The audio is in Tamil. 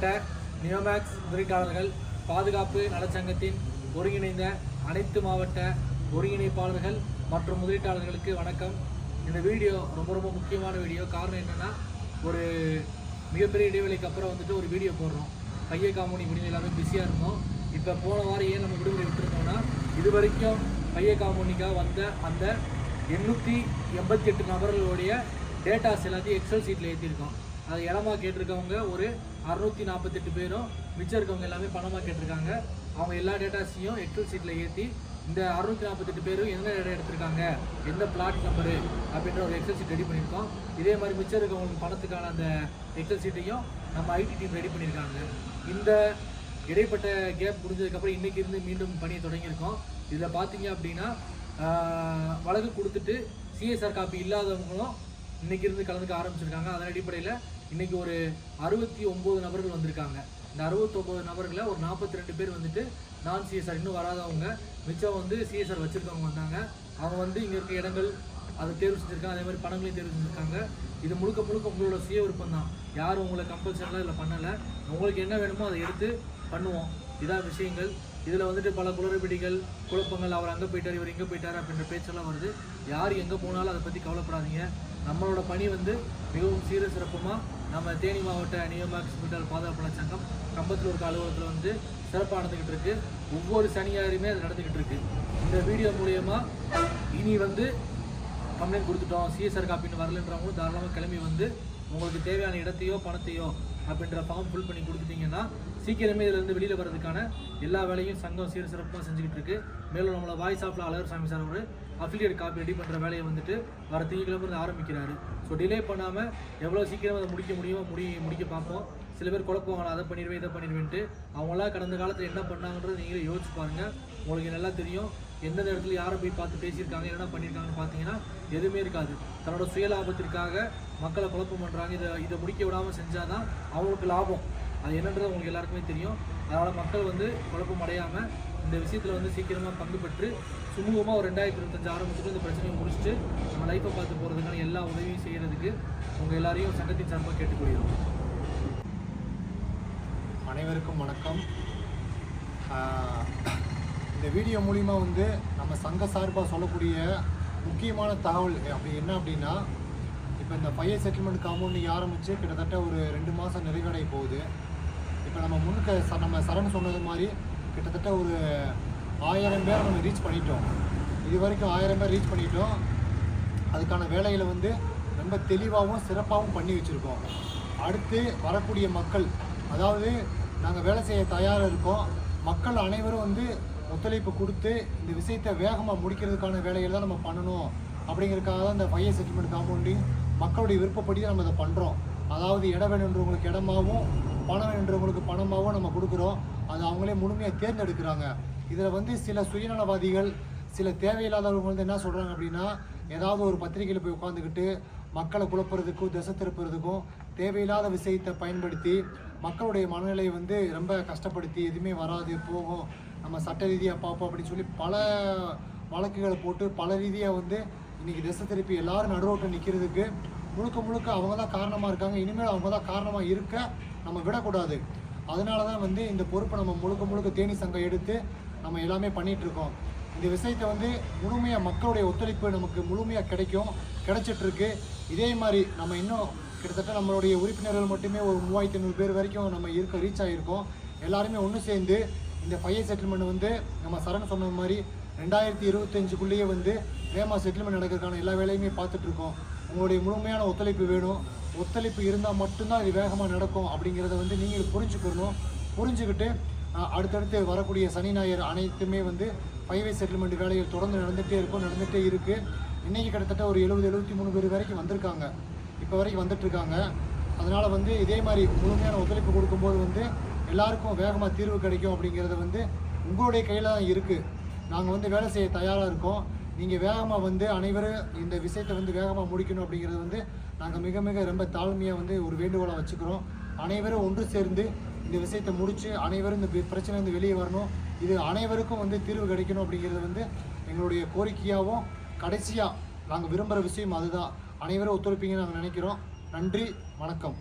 மாவட்ட நியோமேக்ஸ் முதலீட்டாளர்கள் பாதுகாப்பு நலச்சங்கத்தின் ஒருங்கிணைந்த அனைத்து மாவட்ட ஒருங்கிணைப்பாளர்கள் மற்றும் முதலீட்டாளர்களுக்கு வணக்கம். இந்த வீடியோ ரொம்ப முக்கியமான வீடியோ. காரணம் என்னென்னா, ஒரு மிகப்பெரிய இடைவெளிக்கு அப்புறம் ஒரு வீடியோ போடுறோம். கையை காமோனி முடிஞ்சு எல்லாமே பிஸியாக இருந்தோம். இப்போ போன வாரம் ஏன் நம்ம விடுமுறை விட்டுருந்தோம்னா, இது வரைக்கும் கையை காமோனிக்காக வந்த அந்த 888 நபர்களுடைய டேட்டாஸ் எல்லாத்தையும் எக்ஸல் ஷீட்டில் ஏற்றிருக்கோம். அது இடமாக கேட்டிருக்கவங்க ஒரு 648 பேரும், மிச்சம் இருக்கவங்க எல்லாமே பணமாக கேட்டிருக்காங்க. அவங்க எல்லா டேட்டாஸையும் எக்ஸல் ஷீட்டில் ஏற்றி இந்த 648 பேரும் எந்த இடம் எடுத்திருக்காங்க, எந்த பிளாட் நம்பரு அப்படின்ற ஒரு எக்ஸல் ஷீட் ரெடி பண்ணியிருக்கோம். இதே மாதிரி மிச்சம் இருக்கவங்களுக்கு பணத்துக்கான அந்த எக்ஸல் ஷீட்டையும் நம்ம ஐடி டீம் ரெடி பண்ணியிருக்காங்க. இந்த இடைப்பட்ட கேப் முடிஞ்சதுக்கப்புறம் இன்றைக்கி இருந்து மீண்டும் பணியை தொடங்கியிருக்கோம். இதில் பார்த்தீங்க அப்படின்னா, வழக்கு கொடுத்துட்டு சிஎஸ்ஆர் காப்பி இல்லாதவங்களும் இன்றைக்கி இருந்து கலந்துக்க ஆரம்பிச்சிருக்காங்க. அதன் அடிப்படையில் இன்றைக்கி ஒரு 69 நபர்கள் வந்திருக்காங்க. இந்த 69 நபர்களை ஒரு 42 பேர் நான் சிஎஸ்ஆர் இன்னும் வராதவங்க, மிச்சம் சிஎஸ்ஆர் வச்சுருக்கவங்க வந்தாங்க. அவங்க இங்கே இருக்க இடங்கள் அதை தேர்வு செஞ்சுருக்காங்க. அதே மாதிரி பணங்களையும் தேர்வு செஞ்சுருக்காங்க. இது முழுக்க உங்களோட சுய விருப்பம் தான். யாரும் உங்களை கம்பல்சரிலாம் இதில் பண்ணலை. உங்களுக்கு என்ன வேணுமோ அதை எடுத்து பண்ணுவோம். இதான் விஷயங்கள். இதில் பல குளறுபடிகள், குழப்பங்கள், அவர் அங்கே போயிட்டார், இவர் இங்கே போயிட்டார் அப்படின்ற பேச்செல்லாம் வருது. யார் எங்கே போனாலும் அதை பற்றி கவலைப்படாதீங்க. நம்மளோட பணி மிகவும் சீர சிறப்புமாக நம்ம தேனி மாவட்ட நியோமேக்ஸ் முதலீட்டாளர் பாதுகாப்பு சங்கம் கம்பத்தில் இருக்க அலுவலகத்தில் சிறப்பாக நடந்துக்கிட்டு இருக்குது. ஒவ்வொரு சனியாருமே அது நடந்துக்கிட்டு இருக்குது. இந்த வீடியோ மூலயமா இனி கம்ப்ளைண்ட் கொடுத்துட்டோம், சிஎஸ்ஆர் காப்பின்னு வரலன்றவங்களும் தாராளமாக கிளம்பி உங்களுக்கு தேவையான இடத்தையோ பணத்தையோ அப்படின்ற ஃபார்ம் ஃபில் பண்ணி கொடுத்துட்டிங்கன்னா சீக்கிரமே இதிலேருந்து வெளியில் வர்றதுக்கான எல்லா வேலையும் சங்கம் சீர சிறப்பாக செஞ்சுக்கிட்டு இருக்குது. மேலும் நம்மளை வாய்ஸ் ஆஃபில் அழகர் சாமி சார் ஒரு அஃபிலியேட் காப்பி ரெடி பண்ணுற வேலையை வர திங்கக்கிழமை ஆரம்பிக்கிறாரு. ஸோ டிலே பண்ணாமல் எவ்வளோ சீக்கிரம் அதை முடிக்க முடியுமோ முடிக்க பார்ப்போம். சில பேர் குழப்பவாங்க, அதை பண்ணிடுவேன் இதை பண்ணிடுவேன்ட்டு. அவங்களாம் கடந்த காலத்தில் என்ன பண்ணாங்கன்றது நீங்களே யோசிச்சு பாருங்கள். உங்களுக்கு நல்லா தெரியும். எந்தெந்த இடத்துல யாரை போய் பார்த்து பேசியிருக்காங்க, என்ன பண்ணியிருக்காங்கன்னு பார்த்தீங்கன்னா எதுவுமே இருக்காது. தன்னோட சுயலாபத்திற்காக மக்களை குழப்பம் பண்ணுறாங்க. இதை முடிக்க விடாமல் செஞ்சால் தான் அவங்களுக்கு லாபம். அது என்னன்றது உங்களுக்கு எல்லாருக்குமே தெரியும். அதனால் மக்கள் குழப்பம் அடையாமல் இந்த விஷயத்தில் சீக்கிரமாக பங்கு பெற்று சுமூகமாக ஒரு 2025 ஆரம்பிச்சுட்டு இந்த பிரச்சனையை முடிச்சுட்டு நம்ம லைஃப்பை பார்த்து போகிறதுக்கான எல்லா உதவியும் செய்கிறதுக்கு உங்கள் எல்லாரையும் சங்கத்தின் சார்பாக கேட்டுக்கொள்கிறோம். அனைவருக்கும் வணக்கம். இந்த வீடியோ மூலிமா நம்ம சங்க சார்பாக சொல்லக்கூடிய முக்கியமான தகவல் அப்படி என்ன அப்படின்னா, இப்போ இந்த ஃபயர் செட்டில்மெண்ட் காம்பவுண்ட் ஆரம்பித்து கிட்டத்தட்ட ஒரு 2 மாதம் நிறைவடைய போகுது. இப்போ நம்ம சரண் சொன்னது மாதிரி கிட்டத்தட்ட ஒரு 1000 பேர் நம்ம ரீச் பண்ணிட்டோம். இது வரைக்கும் 1000 பேர் ரீச் பண்ணிட்டோம். அதுக்கான வேலைகளை ரொம்ப தெளிவாகவும் சிறப்பாகவும் பண்ணி வச்சுருக்கோம். அடுத்து வரக்கூடிய மக்கள், அதாவது நாங்கள் வேலை செய்ய தயாராக இருக்கோம், மக்கள் அனைவரும் ஒத்துழைப்பு கொடுத்து இந்த விஷயத்தை வேகமாக முடிக்கிறதுக்கான வேலைகளை தான் நம்ம பண்ணணும். அப்படிங்கிறதுக்காக தான் இந்த ஃபயர் செட்டில்மெண்ட் காம்பவுண்டிங் மக்களுடைய விருப்பப்படி தான் நம்ம இதை பண்ணுறோம். அதாவது இடம் வேணுன்றவங்களுக்கு இடமாகவும் பணம் வேணுன்றவங்களுக்கு பணமாகவும் நம்ம கொடுக்குறோம். அது அவங்களே முழுமையாக தேர்ந்தெடுக்கிறாங்க. இதில் சில சுயநலவாதிகள், சில தேவையில்லாதவங்க என்ன சொல்கிறாங்க அப்படின்னா, ஏதாவது ஒரு பத்திரிகையில் போய் உட்காந்துக்கிட்டு மக்களை குழப்புறதுக்கும் திசை திருப்புறதுக்கும் தேவையில்லாத விஷயத்தை பயன்படுத்தி மக்களுடைய மனநிலையை ரொம்ப கஷ்டப்படுத்தி எதுவுமே வராது போகும், நம்ம சட்ட ரீதியாக பார்ப்போம் அப்படின்னு சொல்லி பல வழக்குகளை போட்டு பல ரீதியாக இன்றைக்கி திசை திருப்பி எல்லோரும் நடுரோட்டில் நிற்கிறதுக்கு முழுக்க அவங்க தான் காரணமாக இருக்காங்க. இனிமேல் அவங்க தான் காரணமாக இருக்க நம்ம விடக்கூடாது. அதனால தான் இந்த பொறுப்பை நம்ம முழுக்க தேனி சங்கம் எடுத்து நம்ம எல்லாமே பண்ணிகிட்ருக்கோம். இந்த விஷயத்தை முழுமையாக மக்களுடைய ஒத்துழைப்பு நமக்கு முழுமையாக கிடைச்சிட்ருக்கு. இதே மாதிரி நம்ம இன்னும் கிட்டத்தட்ட நம்மளுடைய உறுப்பினர்கள் மட்டுமே ஒரு 3500 பேர் வரைக்கும் நம்ம ரீச் ஆகியிருக்கோம். எல்லாருமே ஒன்று சேர்ந்து இந்த ஃபயர் செட்டில்மெண்ட் நம்ம சரண் சொன்ன மாதிரி 2025க்குள்ளேயே வேகமாக செட்டில்மெண்ட் நடக்கிறதுக்கான எல்லா வேலையுமே பார்த்துட்ருக்கோம். உங்களுடைய முழுமையான ஒத்துழைப்பு வேணும். ஒத்துழைப்பு இருந்தால் மட்டும்தான் இது வேகமாக நடக்கும் அப்படிங்கிறத நீங்கள் புரிஞ்சுக்கிட்டு அடுத்தடுத்து வரக்கூடிய சனி ஞாயிறு அனைத்துமே ஃபயர் செட்டில்மெண்ட் வேலைகள் தொடர்ந்து நடந்துகிட்டே இருக்குது. இன்றைக்கி கிட்டத்தட்ட ஒரு 70-73 பேர் வரைக்கும் வந்திருக்காங்க, இப்போ வரைக்கும் வந்துட்டுருக்காங்க. அதனால் இதே மாதிரி முழுமையான ஒத்துழைப்பு கொடுக்கும்போது எல்லாருக்கும் வேகமாக தீர்வு கிடைக்கும். அப்படிங்கிறது உங்களுடைய கையில் தான் இருக்குது. நாங்கள் வேலை செய்ய தயாராக இருக்கோம். நீங்கள் வேகமாக அனைவரும் இந்த விஷயத்தை வேகமாக முடிக்கணும். அப்படிங்கிறது நாங்கள் மிக ரொம்ப தாழ்மையாக ஒரு வேண்டுகோளாக வச்சுக்கிறோம். அனைவரும் ஒன்று சேர்ந்து இந்த விஷயத்தை முடித்து அனைவரும் இந்த பிரச்சனை வெளியே வரணும். இது அனைவருக்கும் தீர்வு கிடைக்கணும். அப்படிங்கிறது எங்களுடைய கோரிக்கையாகவும் கடைசியாக நாங்கள் விரும்புகிற விஷயம் அதுதான். அனைவரும் ஒத்துழைப்பீங்கன்னு நாங்கள் நினைக்கிறோம். நன்றி, வணக்கம்.